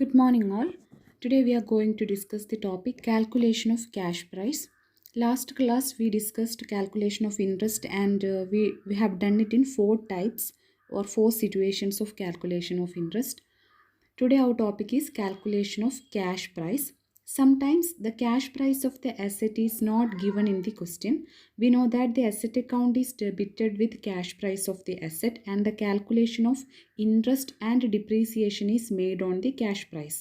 Good morning, all. Today we are going to discuss the topic calculation of cash price. Last class we discussed calculation of interest and we have done it in four types or four situations of calculation of interest. Today our topic is calculation of cash price. Sometimes the cash price of the asset is not given in the question. We know that the asset account is debited with cash price of the asset and the calculation of interest and depreciation is made on the cash price.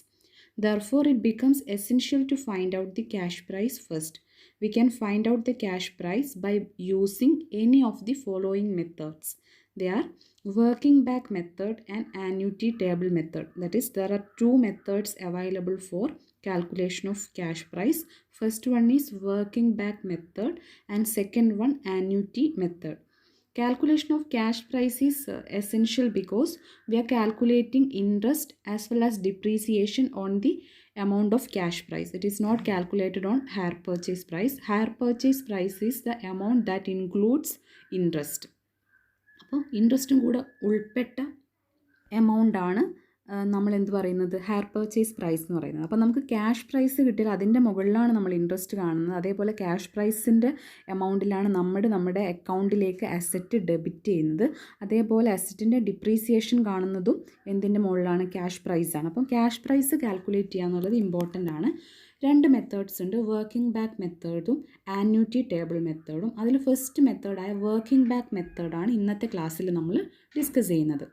Therefore, it becomes essential to find out the cash price first. We can find out the cash price by using any of the following methods. They are working back method and annuity table method. That is, there are two methods available for calculation of cash price. First one is working back method and second one annuity method. Calculation of cash price is essential because we are calculating interest as well as depreciation on the amount of cash price. It is not calculated on hire purchase price. Hire purchase price is the amount that includes interest. അപ്പോൾ ഇൻട്രസ്റ്റും കൂടെ ഉൾപ്പെട്ട amount ആണ് നമ്മൾ എന്ത് പറയുന്നത് higher purchase price എന്ന് പറയുന്നത്. അപ്പോൾ നമുക്ക് ക്യാഷ് പ്രൈസ് കിട്ടിയാൽ അതിൻ്റെ മുകളിലാണ് നമ്മൾ ഇൻട്രസ്റ്റ് കാണുന്നത്. അതേപോലെ ക്യാഷ് പ്രൈസിൻ്റെ എമൗണ്ടിലാണ് നമ്മുടെ അക്കൗണ്ടിലേക്ക് അസറ്റ് ഡെബിറ്റ് ചെയ്യുന്നത്. അതേപോലെ അസറ്റിൻ്റെ ഡിപ്രീസിയേഷൻ കാണുന്നതും എന്തിൻ്റെ മുകളിലാണ് ക്യാഷ് പ്രൈസാണ്. അപ്പം ക്യാഷ് പ്രൈസ് കാൽക്കുലേറ്റ് ചെയ്യുക എന്നുള്ളത് ഇമ്പോർട്ടൻ്റ് ആണ്. രണ്ട് മെത്തേഡ്സ് ഉണ്ട്, വർക്കിംഗ് ബാക്ക് മെത്തേഡും ആന്യൂറ്റി ടേബിൾ മെത്തേഡും. അതിൽ ഫസ്റ്റ് മെത്തേഡായ വർക്കിംഗ് ബാക്ക് മെത്തേഡാണ് ഇന്നത്തെ ക്ലാസ്സിൽ നമ്മൾ ഡിസ്കസ് ചെയ്യുന്നത്.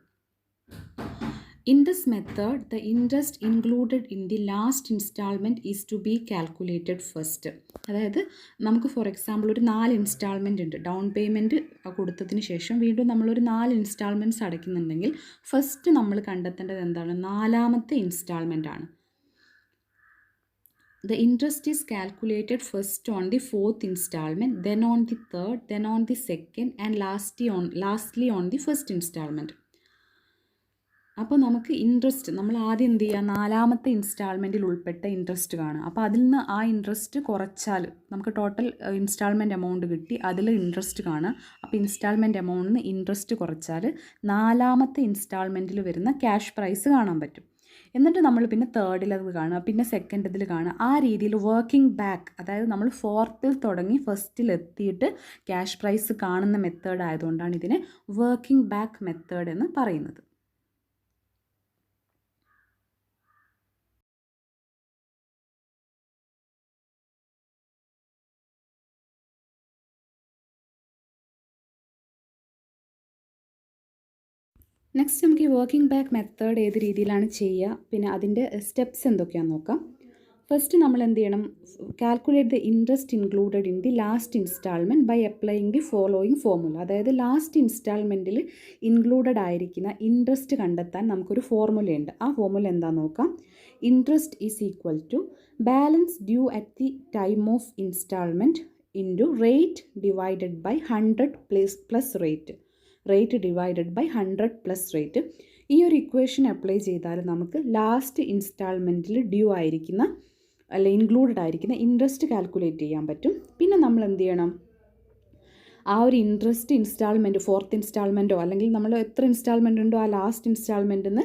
In this method, the interest included in the last installment is to be calculated first. അതായത് നമുക്ക് ഫോർ എക്സാമ്പിൾ ഒരു 4 ഇൻസ്റ്റാൾമെൻ്റ് ഉണ്ട്. ഡൗൺ പേയ്മെൻറ്റ് കൊടുത്തതിന് ശേഷം വീണ്ടും നമ്മളൊരു 4 ഇൻസ്റ്റാൾമെൻറ്റ്സ് അടയ്ക്കുന്നുണ്ടെങ്കിൽ ഫസ്റ്റ് നമ്മൾ കണ്ടെത്തേണ്ടത് എന്താണ്? നാലാമത്തെ ഇൻസ്റ്റാൾമെൻ്റ് ആണ്. The interest is calculated first on the fourth installment, then on the third, then on the second and lastly on the first installment. അപ്പോൾ നമുക്ക് ഇൻട്രസ്റ്റ് നമ്മൾ ആദ്യം എന്ത് ചെയ്യുക, നാലാമത്തെ ഇൻസ്റ്റാൾമെൻറ്റിൽ ഉൾപ്പെട്ട ഇൻട്രസ്റ്റ് കാണുക. അപ്പോൾ അതിൽ നിന്ന് ആ ഇൻട്രസ്റ്റ് കുറച്ചാൽ നമുക്ക് ടോട്ടൽ ഇൻസ്റ്റാൾമെൻറ്റ് എമൗണ്ട് കിട്ടി, അതിൽ ഇൻട്രസ്റ്റ് കാണുക. അപ്പോൾ ഇൻസ്റ്റാൾമെൻറ്റ് എമൗണ്ടിൽ നിന്ന് ഇൻട്രസ്റ്റ് കുറച്ചാൽ നാലാമത്തെ ഇൻസ്റ്റാൾമെൻറ്റിൽ വരുന്ന ക്യാഷ് പ്രൈസ് കാണാൻ പറ്റും. എന്നിട്ട് നമ്മൾ പിന്നെ തേർഡിൽ അത് കാണുക, പിന്നെ സെക്കൻഡിൽ കാണുക. ആ രീതിയിൽ വർക്കിംഗ് ബാക്ക്, അതായത് നമ്മൾ ഫോർത്തിൽ തുടങ്ങി ഫസ്റ്റിൽ എത്തിയിട്ട് ക്യാഷ് പ്രൈസ് കാണുന്ന മെത്തേഡ് ആയതുകൊണ്ടാണ് ഇതിനെ വർക്കിംഗ് ബാക്ക് മെത്തേഡ് എന്ന് പറയുന്നത്. നെക്സ്റ്റ് നമുക്ക് ഈ വർക്കിംഗ് ബാക്ക് മെത്തേഡ് ഏത് രീതിയിലാണ് ചെയ്യുക, പിന്നെ അതിൻ്റെ സ്റ്റെപ്സ് എന്തൊക്കെയാണെന്ന് നോക്കാം. ഫസ്റ്റ് നമ്മൾ എന്ത് ചെയ്യണം, calculate the interest included in the last instalment by applying the following formula. അതായത് ലാസ്റ്റ് ഇൻസ്റ്റാൾമെൻറ്റിൽ ഇൻക്ലൂഡഡ് ആയിരിക്കുന്ന ഇൻട്രസ്റ്റ് കണ്ടെത്താൻ നമുക്കൊരു ഫോർമുലയുണ്ട്. ആ ഫോർമുല എന്താണെന്ന് നോക്കാം. Interest is equal to balance due at the time of instalment into rate divided by 100 plus rate divided by 100 plus rate. ഈ ഒരു ഇക്വേഷൻ അപ്ലൈ ചെയ്താൽ നമുക്ക് ലാസ്റ്റ് ഇൻസ്റ്റാൾമെൻറ്റിൽ ഡ്യൂ ആയിരിക്കുന്ന അല്ല ഇൻക്ലൂഡഡ് ആയിരിക്കുന്ന ഇൻട്രസ്റ്റ് കാൽക്കുലേറ്റ് ചെയ്യാൻ പറ്റും. പിന്നെ നമ്മൾ എന്ത് ചെയ്യണം, ആ ഒരു ഇൻട്രസ്റ്റ് ഇൻസ്റ്റാൾമെൻറ്റ് ഫോർത്ത് ഇൻസ്റ്റാൾമെൻറ്റോ അല്ലെങ്കിൽ നമ്മൾ എത്ര ഇൻസ്റ്റാൾമെൻ്റ് ഉണ്ടോ ആ ലാസ്റ്റ് ഇൻസ്റ്റാൾമെൻറ്റിൽ നിന്ന്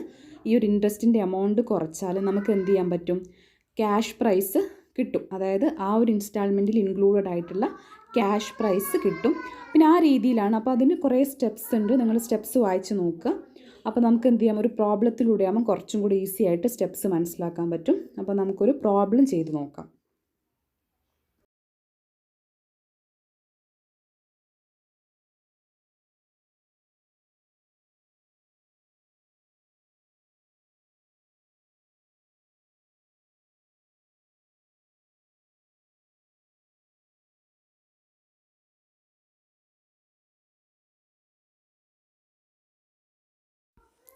ഈ ഒരു ഇൻട്രസ്റ്റിൻ്റെ എമൗണ്ട് കുറച്ചാൽ നമുക്ക് എന്ത് ചെയ്യാൻ പറ്റും, ക്യാഷ് പ്രൈസ് കിട്ടും. അതായത് ആ ഒരു ഇൻസ്റ്റാൾമെൻറ്റിൽ ഇൻക്ലൂഡഡ് ആയിട്ടുള്ള ക്യാഷ് പ്രൈസ് കിട്ടും. പിന്നെ ആ രീതിയിലാണ്. അപ്പോൾ അതിന് കുറേ സ്റ്റെപ്സ് ഉണ്ട്, നിങ്ങൾ സ്റ്റെപ്സ് വായിച്ച് നോക്കുക. അപ്പോൾ നമുക്ക് എന്ത് ചെയ്യാം, ഒരു പ്രോബ്ലത്തിലൂടെ ആകുമ്പോൾ കുറച്ചും കൂടി ഈസി ആയിട്ട് സ്റ്റെപ്സ് മനസ്സിലാക്കാൻ പറ്റും. അപ്പോൾ നമുക്കൊരു പ്രോബ്ലം ചെയ്ത് നോക്കാം.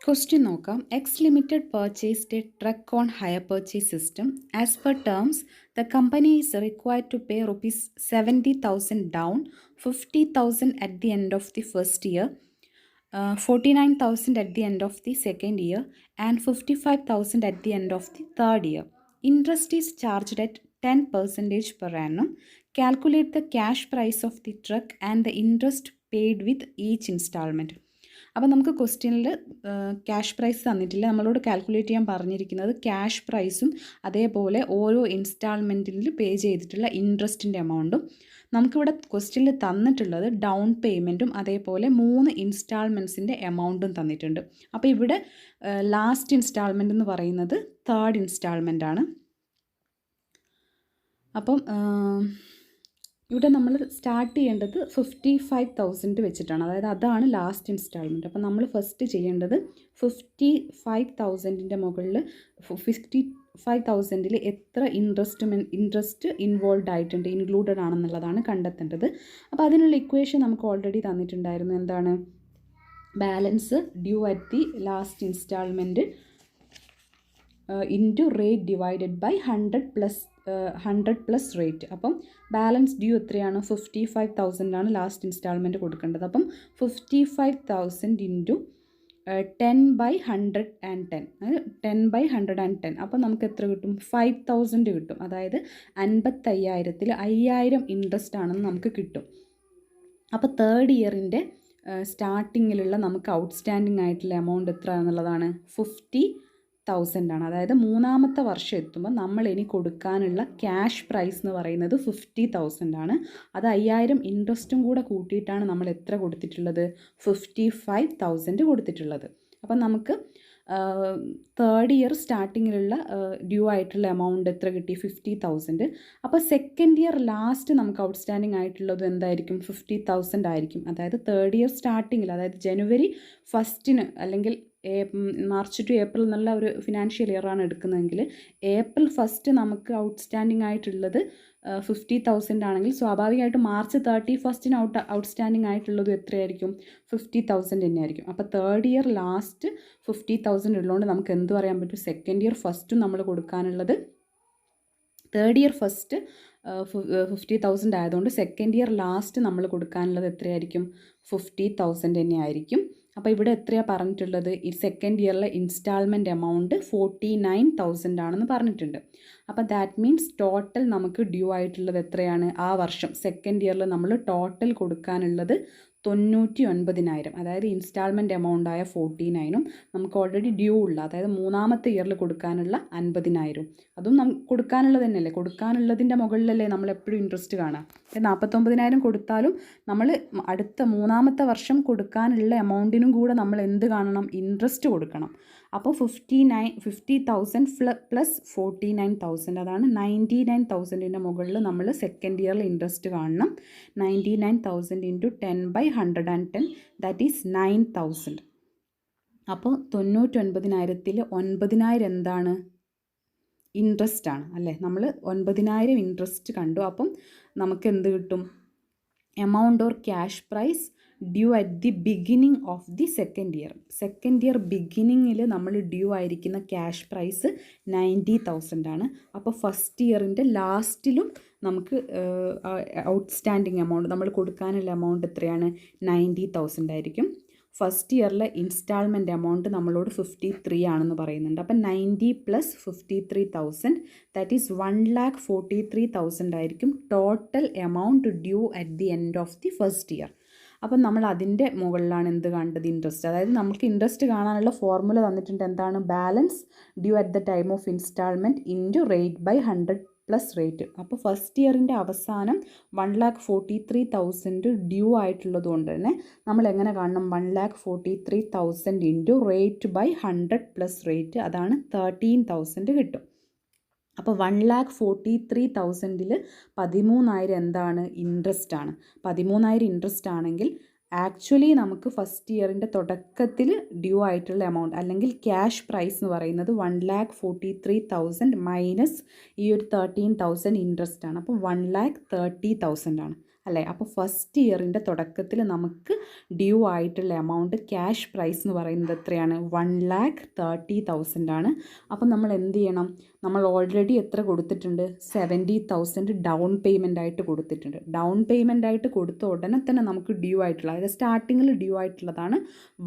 ക്വസ്റ്റ്യൻ നോക്കാം. X limited purchased a truck on hire purchase system. As per terms the company is required to pay ₹70,000 down, 50,000 at the end of the first year, 49,000 at the end of the second year and 55,000 at the end of the third year. Interest is charged at 10% per annum. Calculate the cash price of the truck and the interest paid with each installment. അപ്പോൾ നമുക്ക് ക്വസ്റ്റ്യനിൽ cash prize തന്നിട്ടില്ല, നമ്മളോട് calculate ചെയ്യാൻ പറഞ്ഞിരിക്കുന്നത് cash പ്രൈസും അതേപോലെ ഓരോ ഇൻസ്റ്റാൾമെൻറ്റിൽ പേ ചെയ്തിട്ടുള്ള ഇൻട്രസ്റ്റിൻ്റെ എമൗണ്ടും. നമുക്കിവിടെ ക്വസ്റ്റ്യനിൽ തന്നിട്ടുള്ളത് ഡൗൺ പേയ്മെൻറ്റും അതേപോലെ 3 ഇൻസ്റ്റാൾമെൻറ്റ്സിൻ്റെ എമൗണ്ടും തന്നിട്ടുണ്ട്. അപ്പോൾ ഇവിടെ ലാസ്റ്റ് ഇൻസ്റ്റാൾമെൻറ്റ് എന്ന് പറയുന്നത് 3rd ഇൻസ്റ്റാൾമെൻ്റ് ആണ്. അപ്പം ഇവിടെ നമ്മൾ സ്റ്റാർട്ട് ചെയ്യേണ്ടത് 55,000 വെച്ചിട്ടാണ്, അതായത് അതാണ് ലാസ്റ്റ് ഇൻസ്റ്റാൾമെൻറ്റ്. അപ്പം നമ്മൾ ഫസ്റ്റ് ചെയ്യേണ്ടത് 55,000ൻ്റെ മുകളിൽ 55,000ൽ എത്ര ഇൻട്രസ്റ്റ് ഇൻവോൾവ് ആയിട്ടുണ്ട്, ഇൻക്ലൂഡഡ് ആണെന്നുള്ളതാണ് കണ്ടെത്തേണ്ടത്. അപ്പോൾ അതിനുള്ള ഇക്വേഷൻ നമുക്ക് ഓൾറെഡി തന്നിട്ടുണ്ടായിരുന്നു. എന്താണ്? Balance due at the last instalment into rate divided by 100 plus rate. അപ്പം ബാലൻസ് ഡ്യൂ എത്രയാണ്? 55,000 ആണ് ലാസ്റ്റ് ഇൻസ്റ്റാൾമെൻറ്റ് കൊടുക്കേണ്ടത്. അപ്പം 55,000 ഇൻറ്റു 10/110, അതായത് 10/110. അപ്പം നമുക്ക് എത്ര കിട്ടും? 5,000 കിട്ടും. അതായത് 55,000ൽ 5,000 ഇൻട്രസ്റ്റ് ആണെന്ന് നമുക്ക് കിട്ടും. അപ്പോൾ 3rd ഇയറിൻ്റെ സ്റ്റാർട്ടിങ്ങിലുള്ള നമുക്ക് ഔട്ട്സ്റ്റാൻഡിങ് ആയിട്ടുള്ള എമൗണ്ട് എത്ര എന്നുള്ളതാണ്? 50,000 ആണ്. അതായത് 3ാമത്തെ വർഷം എത്തുമ്പോൾ നമ്മൾ ഇനി കൊടുക്കാനുള്ള ക്യാഷ് പ്രൈസ് എന്ന് പറയുന്നത് 50,000 ആണ്. അത് 5,000 ഇൻട്രസ്റ്റും കൂടെ കൂട്ടിയിട്ടാണ് നമ്മൾ എത്ര കൊടുത്തിട്ടുള്ളത്? 55,000 കൊടുത്തിട്ടുള്ളത്. അപ്പം നമുക്ക് 3rd ഇയർ സ്റ്റാർട്ടിങ്ങിലുള്ള ഡ്യൂ ആയിട്ടുള്ള എമൗണ്ട് എത്ര കിട്ടി? 50,000. അപ്പോൾ 2nd ഇയർ ലാസ്റ്റ് നമുക്ക് ഔട്ട്സ്റ്റാൻഡിങ് ആയിട്ടുള്ളത് എന്തായിരിക്കും? 50,000 ആയിരിക്കും. അതായത് 3rd ഇയർ സ്റ്റാർട്ടിങ്ങിൽ, അതായത് ജനുവരി 1 അല്ലെങ്കിൽ മാർച്ച് ടു ഏപ്രിൽ എന്നുള്ള ഒരു ഫിനാൻഷ്യൽ ഇയറാണ് എടുക്കുന്നതെങ്കിൽ ഏപ്രിൽ 1 നമുക്ക് ഔട്ട്സ്റ്റാൻഡിങ് ആയിട്ടുള്ളത് 50,000 ആണെങ്കിൽ സ്വാഭാവികമായിട്ടും മാർച്ച് 31 ഔട്ട്സ്റ്റാൻഡിങ് ആയിട്ടുള്ളത് എത്രയായിരിക്കും? 50,000 തന്നെയായിരിക്കും. അപ്പോൾ 3rd ഇയർ ലാസ്റ്റ് 50,000 ഉള്ളതുകൊണ്ട് നമുക്ക് എന്ത് പറയാൻ പറ്റും? 2nd ഇയർ ഫസ്റ്റും നമ്മൾ കൊടുക്കാനുള്ളത് 3rd ഇയർ ഫസ്റ്റ് 50,000 ആയതുകൊണ്ട് 2nd ഇയർ ലാസ്റ്റ് നമ്മൾ കൊടുക്കാനുള്ളത് എത്രയായിരിക്കും? 50,000 തന്നെയായിരിക്കും. അപ്പോൾ ഇവിടെ എത്രയാണ് പറഞ്ഞിട്ടുള്ളത്? ഈ 2nd ഇയറിലെ ഇൻസ്റ്റാൾമെൻറ്റ് എമൗണ്ട് 49,000 ആണെന്ന് പറഞ്ഞിട്ടുണ്ട്. അപ്പോൾ ദാറ്റ് മീൻസ് ടോട്ടൽ നമുക്ക് ഡ്യൂ ആയിട്ടുള്ളത് എത്രയാണ്? ആ വർഷം 2nd ഇയറിൽ നമ്മൾ ടോട്ടൽ കൊടുക്കാനുള്ളത് 99,000. അതായത് ഇൻസ്റ്റാൾമെൻറ്റ് എമൗണ്ടായ 49ഉം നമുക്ക് ഓൾറെഡി ഡ്യൂ ഉള്ള, അതായത് 3ാമത്തെ ഇയറിൽ കൊടുക്കാനുള്ള 50,000. അതും നമുക്ക് കൊടുക്കാനുള്ളത് തന്നെയല്ലേ? കൊടുക്കാനുള്ളതിൻ്റെ മുകളിലല്ലേ നമ്മൾ എപ്പോഴും ഇൻട്രസ്റ്റ് കാണാം. 49,000 കൊടുത്താലും നമ്മൾ അടുത്ത 3ാമത്തെ വർഷം കൊടുക്കാനുള്ള എമൗണ്ടിനും കൂടെ നമ്മൾ എന്ത് കാണണം? ഇൻട്രസ്റ്റ് കൊടുക്കണം. അപ്പോൾ 50,000 പ്ലസ് 49,000, അതാണ് 99,000ൻ്റെ മുകളിൽ നമ്മൾ 2nd ഇയറിൽ ഇൻട്രസ്റ്റ് കാണണം. 99,000 ഇൻറ്റു 10/110, ദാറ്റ് ഈസ് 9,000. അപ്പോൾ 99,000ൽ 9,000 എന്താണ്? ഇൻട്രസ്റ്റ് ആണ് അല്ലേ? നമ്മൾ 9,000 ഇൻട്രസ്റ്റ് കണ്ടു. അപ്പം നമുക്ക് എന്ത് കിട്ടും? Amount or cash prize due at the beginning of the 2nd year. 2nd year ബിഗിനിങ്ങിൽ നമ്മൾ ഡ്യൂ ആയിരിക്കുന്ന ക്യാഷ് പ്രൈസ് 90,000 ആണ്. അപ്പോൾ 1st ഇയറിൻ്റെ ലാസ്റ്റിലും നമുക്ക് ഔട്ട്സ്റ്റാൻഡിങ് എമൗണ്ട്, നമ്മൾ കൊടുക്കാനുള്ള എമൗണ്ട് എത്രയാണ്? 90,000 ആയിരിക്കും. 1st ഇയറിലെ ഇൻസ്റ്റാൾമെൻറ്റ് എമൗണ്ട് നമ്മളോട് 53 ആണെന്ന് പറയുന്നുണ്ട്. അപ്പം 90 പ്ലസ് 53,000, ദാറ്റ് ഈസ് 1,43,000 ആയിരിക്കും total amount due at the end of the 1st year. അപ്പം നമ്മൾ അതിൻ്റെ മുകളിലാണ് എന്ത് കണ്ടത്? ഇൻട്രസ്റ്റ്. അതായത് നമുക്ക് ഇൻട്രസ്റ്റ് കാണാനുള്ള ഫോർമുല തന്നിട്ടുണ്ട്. എന്താണ്? Balance due at the time of instalment into rate by 100 plus rate. അപ്പോൾ 1st ഇയറിൻ്റെ അവസാനം 1,43,000 ഡ്യൂ ആയിട്ടുള്ളത് കൊണ്ട് തന്നെ നമ്മൾ എങ്ങനെ കാണണം? 1,43,000 into rate by 100 plus rate, അതാണ് 13,000 കിട്ടും. അപ്പോൾ 1,43,000ൽ 13,000 എന്താണ്? ഇൻട്രസ്റ്റ് ആണ്. 13,000 ഇൻട്രസ്റ്റ് ആണെങ്കിൽ ആക്ച്വലി നമുക്ക് 1st ഇയറിൻ്റെ തുടക്കത്തിൽ ഡ്യൂ ആയിട്ടുള്ള എമൗണ്ട് അല്ലെങ്കിൽ ക്യാഷ് പ്രൈസ് എന്ന് പറയുന്നത് 1,43,000 മൈനസ് ഈ ഒരു 13,000 ഇൻട്രസ്റ്റ് ആണ്. അപ്പോൾ 1,30,000 ആണ് അല്ലേ? അപ്പോൾ 1st ഇയറിൻ്റെ തുടക്കത്തിൽ നമുക്ക് ഡ്യൂ ആയിട്ടുള്ള എമൗണ്ട് ക്യാഷ് പ്രൈസ് എന്ന് പറയുന്നത് എത്രയാണ്? 1,30,000 ആണ്. അപ്പം നമ്മൾ എന്ത് ചെയ്യണം? നമ്മൾ ഓൾറെഡി എത്ര കൊടുത്തിട്ടുണ്ട്? 70,000 ഡൗൺ പേയ്മെൻ്റ് ആയിട്ട് കൊടുത്തിട്ടുണ്ട്. ഡൗൺ പേയ്മെൻ്റ് ആയിട്ട് കൊടുത്ത ഉടനെ തന്നെ നമുക്ക് ഡ്യൂ ആയിട്ടുള്ള, അതായത് സ്റ്റാർട്ടിങ്ങിൽ ഡ്യൂ ആയിട്ടുള്ളതാണ്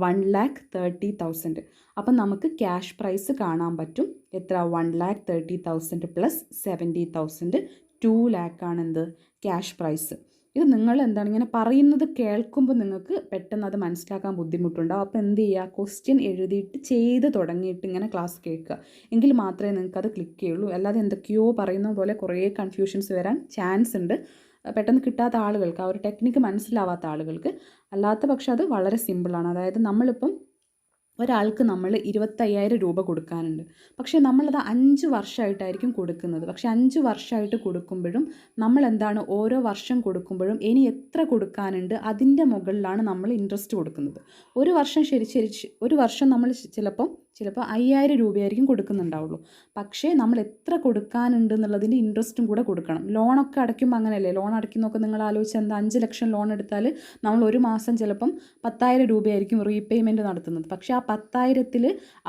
1,30,000. അപ്പം നമുക്ക് ക്യാഷ് പ്രൈസ് കാണാൻ പറ്റും. എത്ര? 1,30,000 പ്ലസ് 70,000, 2 lakh ആണ് എന്ത്? Cash prize. ഇത് നിങ്ങൾ എന്താണ് ഇങ്ങനെ പറയുന്നത് കേൾക്കുമ്പോൾ നിങ്ങൾക്ക് പെട്ടെന്ന് അത് മനസ്സിലാക്കാൻ ബുദ്ധിമുട്ടുണ്ടാവും. അപ്പോൾ എന്ത് ചെയ്യുക, ക്വസ്റ്റ്യൻ എഴുതിയിട്ട് ചെയ്ത് തുടങ്ങിയിട്ട് ഇങ്ങനെ ക്ലാസ് കേൾക്കുക. എങ്കിൽ മാത്രമേ നിങ്ങൾക്ക് അത് ക്ലിക്ക് ചെയ്യുള്ളൂ. അല്ലാതെ എന്തൊക്കെയോ പറയുന്ന പോലെ കുറേ കൺഫ്യൂഷൻസ് വരാൻ ചാൻസ് ഉണ്ട്. പെട്ടെന്ന് കിട്ടാത്ത ആളുകൾക്ക്, ആ ഒരു ടെക്നിക്ക് മനസ്സിലാവാത്ത ആളുകൾക്ക്. അല്ലാത്ത പക്ഷം അത് വളരെ സിമ്പിളാണ്. അതായത് നമ്മളിപ്പം ഒരാൾക്ക് നമ്മൾ 25,000 രൂപ കൊടുക്കാനുണ്ട്. പക്ഷേ നമ്മളത് 5 വർഷമായിട്ടായിരിക്കും കൊടുക്കുന്നത്. പക്ഷേ 5 വർഷമായിട്ട് കൊടുക്കുമ്പോഴും നമ്മളെന്താണ് ഓരോ വർഷം കൊടുക്കുമ്പോഴും ഇനി എത്ര കൊടുക്കാനുണ്ട് അതിൻ്റെ മുകളിലാണ് നമ്മൾ ഇൻട്രസ്റ്റ് കൊടുക്കുന്നത്. ഒരു വർഷം ഒരു വർഷം നമ്മൾ ചിലപ്പോൾ 5,000 രൂപയായിരിക്കും കൊടുക്കുന്നുണ്ടാവുള്ളൂ. പക്ഷേ നമ്മൾ എത്ര കൊടുക്കാനുണ്ട് എന്നുള്ളതിൻ്റെ ഇൻട്രസ്റ്റും കൂടെ കൊടുക്കണം. ലോണൊക്കെ അടയ്ക്കുമ്പോൾ അങ്ങനെയല്ലേ? ലോൺ അടയ്ക്കുന്നതൊക്കെ നിങ്ങൾ ആലോചിച്ച് എന്താ, 5 ലക്ഷം ലോൺ എടുത്താൽ നമ്മൾ ഒരു മാസം ചിലപ്പം 10,000 രൂപയായിരിക്കും റീപേയ്മെൻറ്റ് നടത്തുന്നത്. പക്ഷേ ആ 10,000-ൽ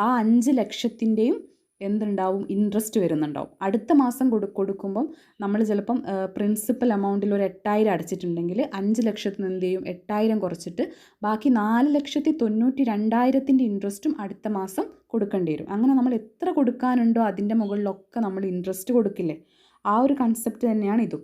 ആ 5 ലക്ഷത്തിൻ്റെയും എന്തുണ്ടാവും, ഇൻട്രസ്റ്റ് വരുന്നുണ്ടാവും. അടുത്ത മാസം കൊടുക്കുമ്പം നമ്മൾ ചിലപ്പം പ്രിൻസിപ്പൽ എമൗണ്ടിൽ ഒരു 8,000 അടച്ചിട്ടുണ്ടെങ്കിൽ 5 ലക്ഷത്തിൽ നിന്ന് എന്ത് ചെയ്യും, 8,000 കുറച്ചിട്ട് ബാക്കി 4,92,000 ഇൻട്രസ്റ്റും അടുത്ത മാസം കൊടുക്കേണ്ടി വരും. അങ്ങനെ നമ്മൾ എത്ര കൊടുക്കാനുണ്ടോ അതിൻ്റെ മുകളിലൊക്കെ നമ്മൾ ഇൻട്രസ്റ്റ് കൊടുക്കില്ലേ? ആ ഒരു കൺസെപ്റ്റ് തന്നെയാണ് ഇതും.